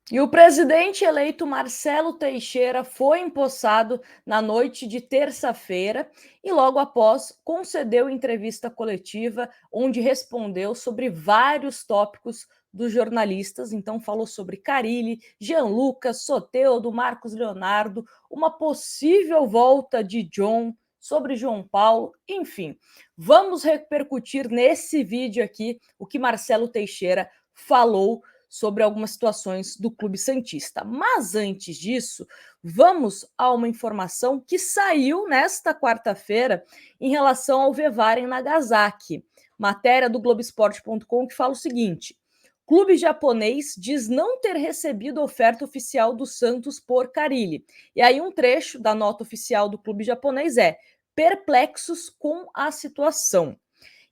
E o presidente eleito Marcelo Teixeira foi empossado na noite de terça-feira e, logo após, concedeu entrevista coletiva onde respondeu sobre vários tópicos dos jornalistas. Então, falou sobre Carille, Jean Lucas, Soteldo, Marcos Leonardo, uma possível volta de John, sobre João Paulo, enfim. Vamos repercutir nesse vídeo aqui o que Marcelo Teixeira falou sobre algumas situações do Clube Santista. Mas antes disso, vamos a uma informação que saiu nesta quarta-feira em relação ao Vevaren Nagasaki. Matéria do Globoesporte.com que fala o seguinte: clube japonês diz não ter recebido oferta oficial do Santos por Carille. E aí um trecho da nota oficial do clube japonês é: perplexos com a situação.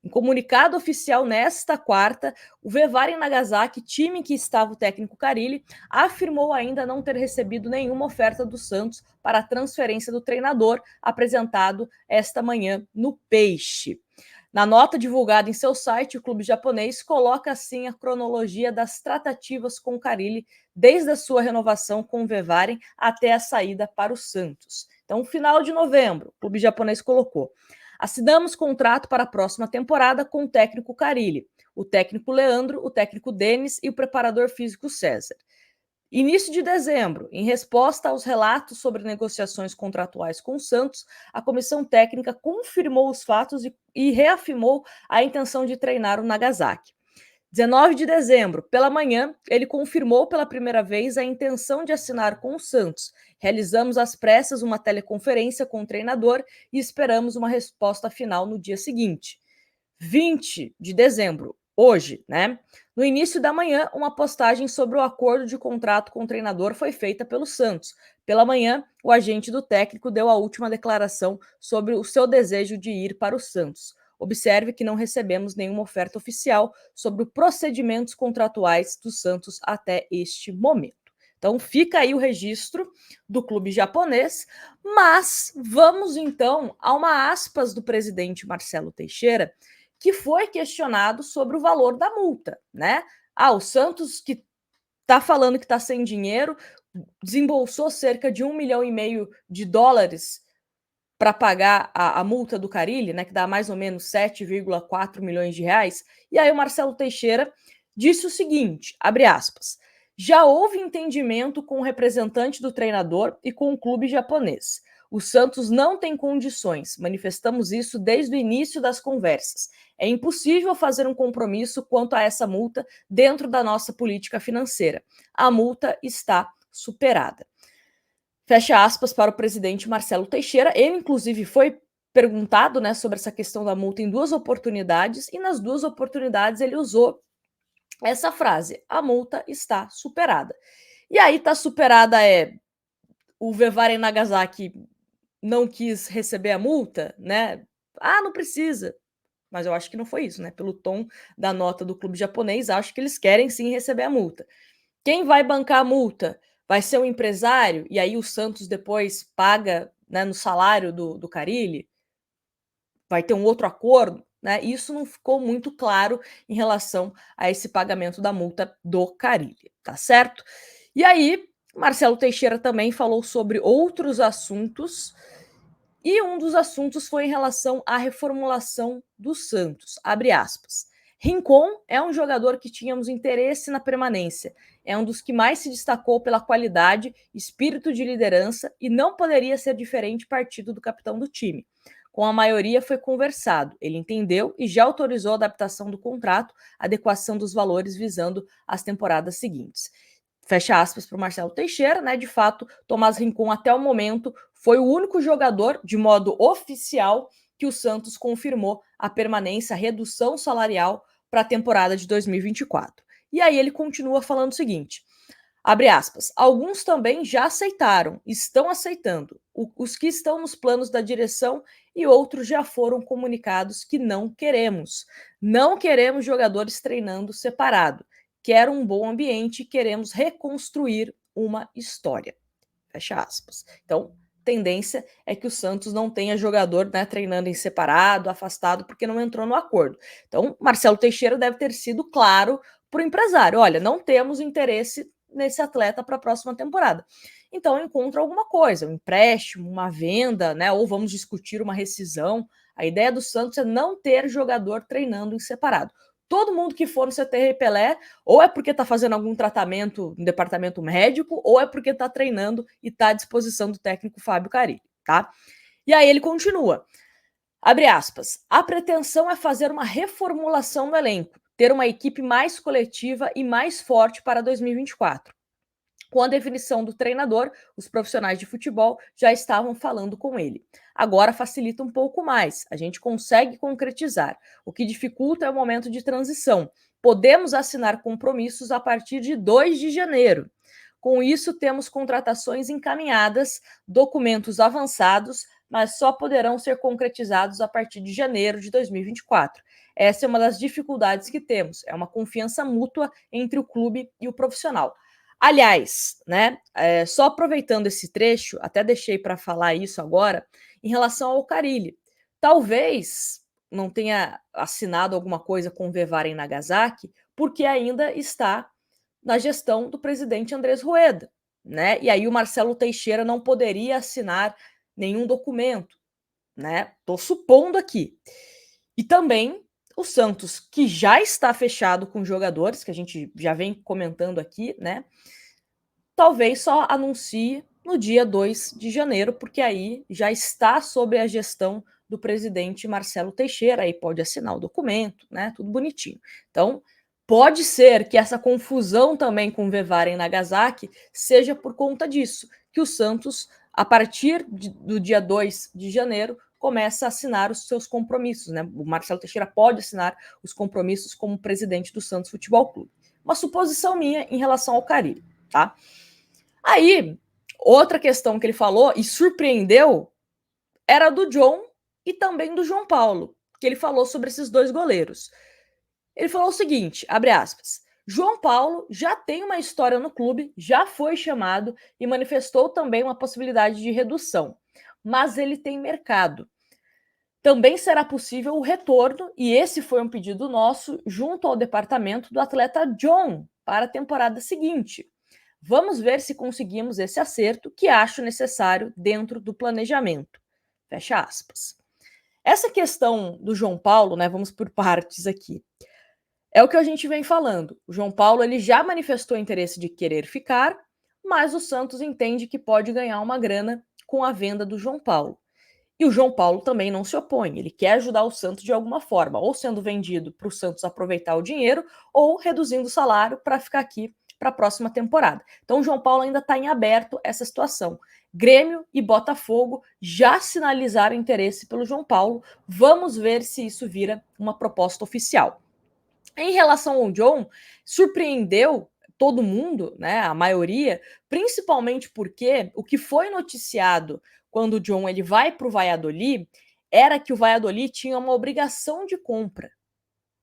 Em comunicado oficial nesta quarta, o Vevaren Nagasaki, time em que estava o técnico Carille, afirmou ainda não ter recebido nenhuma oferta do Santos para a transferência do treinador, apresentado esta manhã no Peixe. Na nota divulgada em seu site, o clube japonês coloca assim a cronologia das tratativas com Carille, desde a sua renovação com o Vevaren até a saída para o Santos. Então, final de novembro, o clube japonês colocou: assinamos contrato para a próxima temporada com o técnico Carille, o técnico Leandro, o técnico Denis e o preparador físico César. Início de dezembro, em resposta aos relatos sobre negociações contratuais com o Santos, a comissão técnica confirmou os fatos e reafirmou a intenção de treinar o Nagasaki. 19 de dezembro, pela manhã, ele confirmou pela primeira vez a intenção de assinar com o Santos. Realizamos às pressas uma teleconferência com o treinador e esperamos uma resposta final no dia seguinte. 20 de dezembro, hoje, né? No início da manhã, uma postagem sobre o acordo de contrato com o treinador foi feita pelo Santos. Pela manhã, o agente do técnico deu a última declaração sobre o seu desejo de ir para o Santos. Observe que não recebemos nenhuma oferta oficial sobre os procedimentos contratuais do Santos até este momento. Então fica aí o registro do clube japonês, mas vamos então a uma aspas do presidente Marcelo Teixeira, que foi questionado sobre o valor da multa, né? O Santos, que está falando que está sem dinheiro, desembolsou cerca de US$ 1,5 milhão para pagar a multa do Carille, né, que dá mais ou menos 7,4 milhões de reais. E aí o Marcelo Teixeira disse o seguinte, abre aspas: já houve entendimento com o representante do treinador e com o clube japonês. O Santos não tem condições, manifestamos isso desde o início das conversas. É impossível fazer um compromisso quanto a essa multa dentro da nossa política financeira. A multa está superada. Fecha aspas para o presidente Marcelo Teixeira. Ele, inclusive, foi perguntado, né, sobre essa questão da multa em duas oportunidades, e nas duas oportunidades ele usou essa frase: a multa está superada. E aí está superada o Vevaren Nagasaki não quis receber a multa, né? Não precisa. Mas eu acho que não foi isso, né? Pelo tom da nota do clube japonês, acho que eles querem sim receber a multa. Quem vai bancar a multa? Vai ser o empresário? E aí o Santos depois paga, né, no salário do Carille? Vai ter um outro acordo? Né? Isso não ficou muito claro em relação a esse pagamento da multa do Carille, tá certo? E aí, Marcelo Teixeira também falou sobre outros assuntos, e um dos assuntos foi em relação à reformulação do Santos. Abre aspas. Rincon é um jogador que tínhamos interesse na permanência. É um dos que mais se destacou pela qualidade, espírito de liderança e não poderia ser diferente partido do capitão do time. Com a maioria foi conversado, ele entendeu e já autorizou a adaptação do contrato, adequação dos valores visando as temporadas seguintes. Fecha aspas para o Marcelo Teixeira, né? De fato, Tomás Rincon, até o momento, foi o único jogador, de modo oficial, que o Santos confirmou a permanência, a redução salarial para a temporada de 2024. E aí ele continua falando o seguinte: abre aspas, alguns também já aceitaram, estão aceitando, os que estão nos planos da direção e outros já foram comunicados que não queremos. Não queremos jogadores treinando separado. Quero um bom ambiente, queremos reconstruir uma história. Fecha aspas. Então, tendência é que o Santos não tenha jogador, né, treinando em separado, afastado, porque não entrou no acordo. Então, Marcelo Teixeira deve ter sido claro para o empresário: olha, não temos interesse nesse atleta para a próxima temporada. Então encontra alguma coisa, um empréstimo, uma venda, né? Ou vamos discutir uma rescisão. A ideia do Santos é não ter jogador treinando em separado. Todo mundo que for no CT Pelé, ou é porque está fazendo algum tratamento no departamento médico, ou é porque está treinando e está à disposição do técnico Fábio Carilli, tá? E aí ele continua, abre aspas, a pretensão é fazer uma reformulação no elenco, ter uma equipe mais coletiva e mais forte para 2024. Com a definição do treinador, os profissionais de futebol já estavam falando com ele. Agora facilita um pouco mais, a gente consegue concretizar. O que dificulta é o momento de transição. Podemos assinar compromissos a partir de 2 de janeiro. Com isso, temos contratações encaminhadas, documentos avançados, mas só poderão ser concretizados a partir de janeiro de 2024. Essa é uma das dificuldades que temos, é uma confiança mútua entre o clube e o profissional. Aliás, né, só aproveitando esse trecho, até deixei para falar isso agora, em relação ao Carilli. Talvez não tenha assinado alguma coisa com o Vevara em Nagasaki, porque ainda está na gestão do presidente Andrés Rueda, né? E aí o Marcelo Teixeira não poderia assinar nenhum documento, né? Tô supondo aqui. E também o Santos, que já está fechado com jogadores, que a gente já vem comentando aqui, né? Talvez só anuncie no dia 2 de janeiro, porque aí já está sob a gestão do presidente Marcelo Teixeira, aí pode assinar o documento, né? Tudo bonitinho. Então, pode ser que essa confusão também com Vevara em Nagasaki seja por conta disso, que o Santos, a partir do dia 2 de janeiro, começa a assinar os seus compromissos, né? O Marcelo Teixeira pode assinar os compromissos como presidente do Santos Futebol Clube. Uma suposição minha em relação ao Carilli, tá? Aí, outra questão que ele falou e surpreendeu era do John e também do João Paulo, que ele falou sobre esses dois goleiros. Ele falou o seguinte, abre aspas, João Paulo já tem uma história no clube, já foi chamado e manifestou também uma possibilidade de redução, mas ele tem mercado. Também será possível o retorno, e esse foi um pedido nosso, junto ao departamento do atleta John para a temporada seguinte. Vamos ver se conseguimos esse acerto que acho necessário dentro do planejamento. Fecha aspas. Essa questão do João Paulo, né, vamos por partes aqui, é o que a gente vem falando. O João Paulo ele já manifestou interesse de querer ficar, mas o Santos entende que pode ganhar uma grana com a venda do João Paulo. E o João Paulo também não se opõe, ele quer ajudar o Santos de alguma forma, ou sendo vendido para o Santos aproveitar o dinheiro, ou reduzindo o salário para ficar aqui para a próxima temporada. Então o João Paulo ainda está em aberto essa situação. Grêmio e Botafogo já sinalizaram interesse pelo João Paulo. Vamos ver se isso vira uma proposta oficial. Em relação ao John, surpreendeu todo mundo, né, a maioria, principalmente porque o que foi noticiado quando o John ele vai para o Valladolid era que o Valladolid tinha uma obrigação de compra.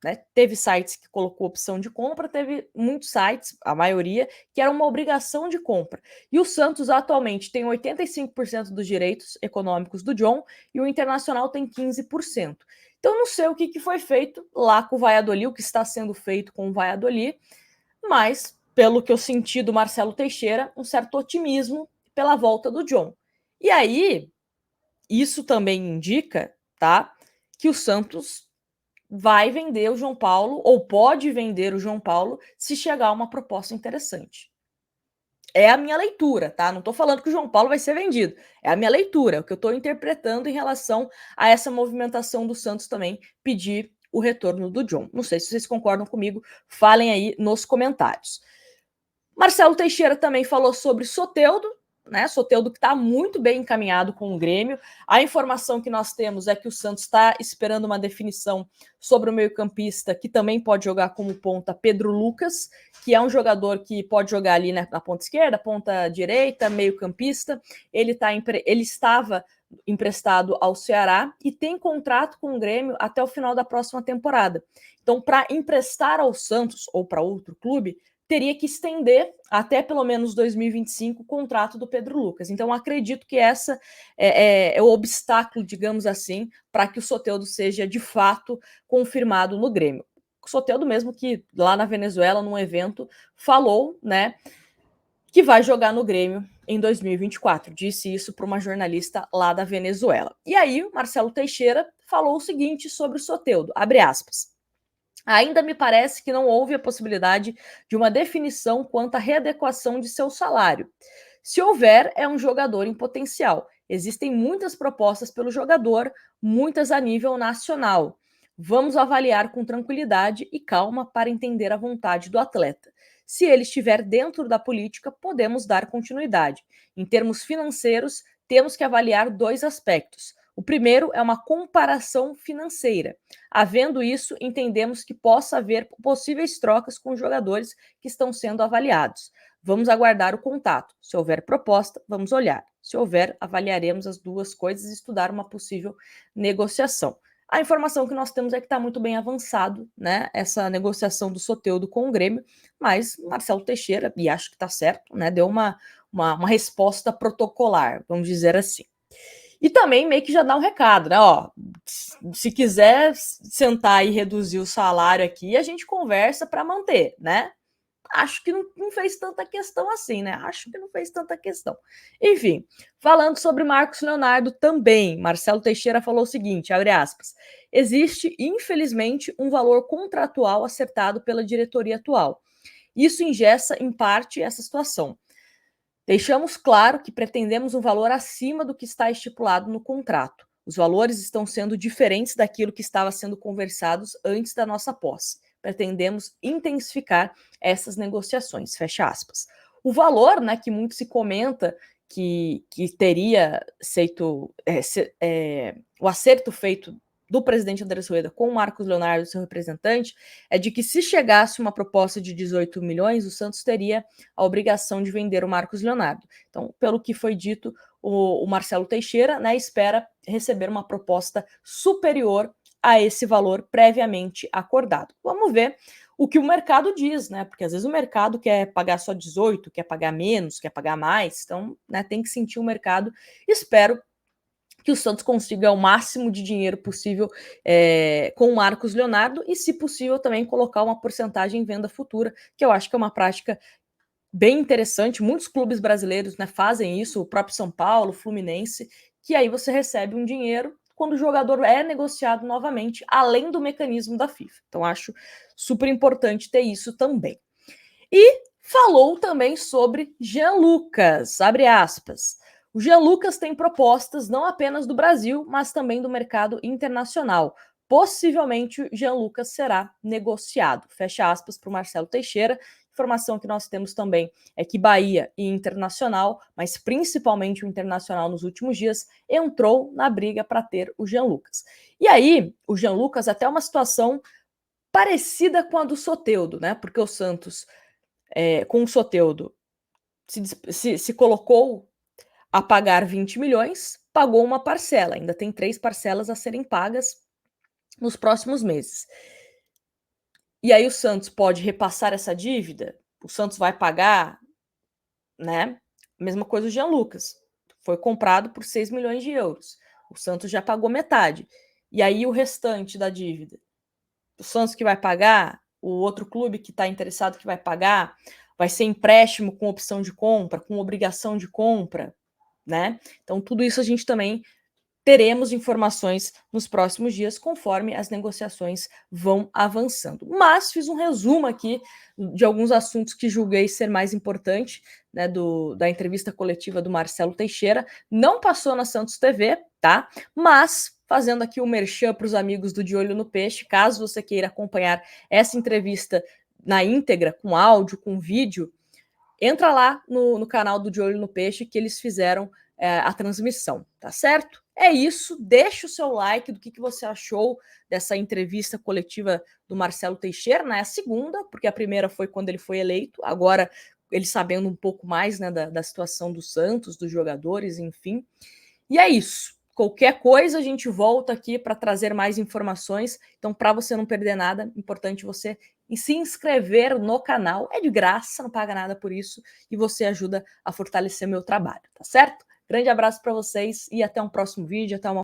Né? Teve sites que colocou opção de compra, teve muitos sites, a maioria, que era uma obrigação de compra. E o Santos atualmente tem 85% dos direitos econômicos do John e o Internacional tem 15%. Então não sei o que foi feito lá com o Valladolid, o que está sendo feito com o Valladolid, mas pelo que eu senti do Marcelo Teixeira, um certo otimismo pela volta do John. E aí, isso também indica, tá, que o Santos vai vender o João Paulo, ou pode vender o João Paulo, se chegar uma proposta interessante. É a minha leitura, tá? Não estou falando que o João Paulo vai ser vendido. É a minha leitura, o que eu estou interpretando em relação a essa movimentação do Santos também pedir o retorno do John. Não sei se vocês concordam comigo, falem aí nos comentários. Marcelo Teixeira também falou sobre Soteldo, né? Soteldo que está muito bem encaminhado com o Grêmio. A informação que nós temos é que o Santos está esperando uma definição sobre o meio-campista, que também pode jogar como ponta, Pedro Lucas, que é um jogador que pode jogar ali, né, na ponta esquerda, ponta direita, meio-campista. Ele estava emprestado ao Ceará e tem contrato com o Grêmio até o final da próxima temporada. Então, para emprestar ao Santos ou para outro clube, teria que estender até pelo menos 2025 o contrato do Pedro Lucas. Então, acredito que essa é o obstáculo, digamos assim, para que o Soteldo seja de fato confirmado no Grêmio. O Soteldo mesmo que lá na Venezuela, num evento, falou, né, que vai jogar no Grêmio em 2024. Disse isso para uma jornalista lá da Venezuela. E aí, Marcelo Teixeira falou o seguinte sobre o Soteldo, abre aspas. Ainda me parece que não houve a possibilidade de uma definição quanto à readequação de seu salário. Se houver, é um jogador em potencial. Existem muitas propostas pelo jogador, muitas a nível nacional. Vamos avaliar com tranquilidade e calma para entender a vontade do atleta. Se ele estiver dentro da política, podemos dar continuidade. Em termos financeiros, temos que avaliar dois aspectos. O primeiro é uma comparação financeira. Havendo isso, entendemos que possa haver possíveis trocas com jogadores que estão sendo avaliados. Vamos aguardar o contato. Se houver proposta, vamos olhar. Se houver, avaliaremos as duas coisas e estudar uma possível negociação. A informação que nós temos é que está muito bem avançado, né? Essa negociação do Soteldo com o Grêmio, mas Marcelo Teixeira, e acho que está certo, né? Deu uma resposta protocolar, vamos dizer assim. E também meio que já dá um recado, né? Ó, se quiser sentar e reduzir o salário aqui, a gente conversa para manter, né? Acho que não fez tanta questão assim, né? Acho que não fez tanta questão. Enfim, falando sobre Marcos Leonardo também, Marcelo Teixeira falou o seguinte, abre aspas, existe, infelizmente, um valor contratual acertado pela diretoria atual. Isso engessa, em parte, essa situação. Deixamos claro que pretendemos um valor acima do que está estipulado no contrato. Os valores estão sendo diferentes daquilo que estava sendo conversados antes da nossa posse. Pretendemos intensificar essas negociações. Fecha aspas. O valor, né, que muito se comenta que teria feito o acerto feito do presidente Andrés Rueda com o Marcos Leonardo, seu representante, é de que se chegasse uma proposta de 18 milhões, o Santos teria a obrigação de vender o Marcos Leonardo. Então, pelo que foi dito, o Marcelo Teixeira, né, espera receber uma proposta superior a esse valor previamente acordado. Vamos ver o que o mercado diz, né? Porque às vezes o mercado quer pagar só 18, quer pagar menos, quer pagar mais, então, né, tem que sentir o mercado. Espero que o Santos consiga o máximo de dinheiro possível com o Marcos Leonardo e, se possível, também colocar uma porcentagem em venda futura, que eu acho que é uma prática bem interessante. Muitos clubes brasileiros, né, fazem isso, o próprio São Paulo, Fluminense, que aí você recebe um dinheiro quando o jogador é negociado novamente, além do mecanismo da FIFA. Então, acho super importante ter isso também. E falou também sobre Jean Lucas, abre aspas. O Jean Lucas tem propostas não apenas do Brasil, mas também do mercado internacional. Possivelmente, Jean Lucas será negociado. Fecha aspas para o Marcelo Teixeira. Informação que nós temos também é que Bahia e Internacional, mas principalmente o Internacional nos últimos dias, entrou na briga para ter o Jean Lucas. E aí, o Jean Lucas até uma situação parecida com a do Soteldo, né? Porque o Santos, com o Soteldo, se colocou a pagar 20 milhões, pagou uma parcela, ainda tem 3 parcelas a serem pagas nos próximos meses. E aí o Santos pode repassar essa dívida, o Santos vai pagar, né? Mesma coisa o Jean Lucas, foi comprado por 6 milhões de euros, o Santos já pagou metade. E aí o restante da dívida, o Santos que vai pagar, o outro clube que está interessado que vai pagar, vai ser empréstimo com opção de compra, com obrigação de compra, né? Então, tudo isso a gente também teremos informações nos próximos dias, conforme as negociações vão avançando. Mas fiz um resumo aqui de alguns assuntos que julguei ser mais importante, né, da entrevista coletiva do Marcelo Teixeira. Não passou na Santos TV, tá? Mas fazendo aqui o merchan para os amigos do De Olho no Peixe, caso você queira acompanhar essa entrevista na íntegra, com áudio, com vídeo, entra lá no canal do De Olho no Peixe que eles fizeram a transmissão, tá certo? É isso, deixa o seu like do que você achou dessa entrevista coletiva do Marcelo Teixeira, né? A segunda, porque a primeira foi quando ele foi eleito, agora ele sabendo um pouco mais, né, da situação do Santos, dos jogadores, enfim. E é isso. Qualquer coisa a gente volta aqui para trazer mais informações. Então, para você não perder nada, é importante você se inscrever no canal. É de graça, não paga nada por isso. E você ajuda a fortalecer meu trabalho, tá certo? Grande abraço para vocês e até um próximo vídeo. Até uma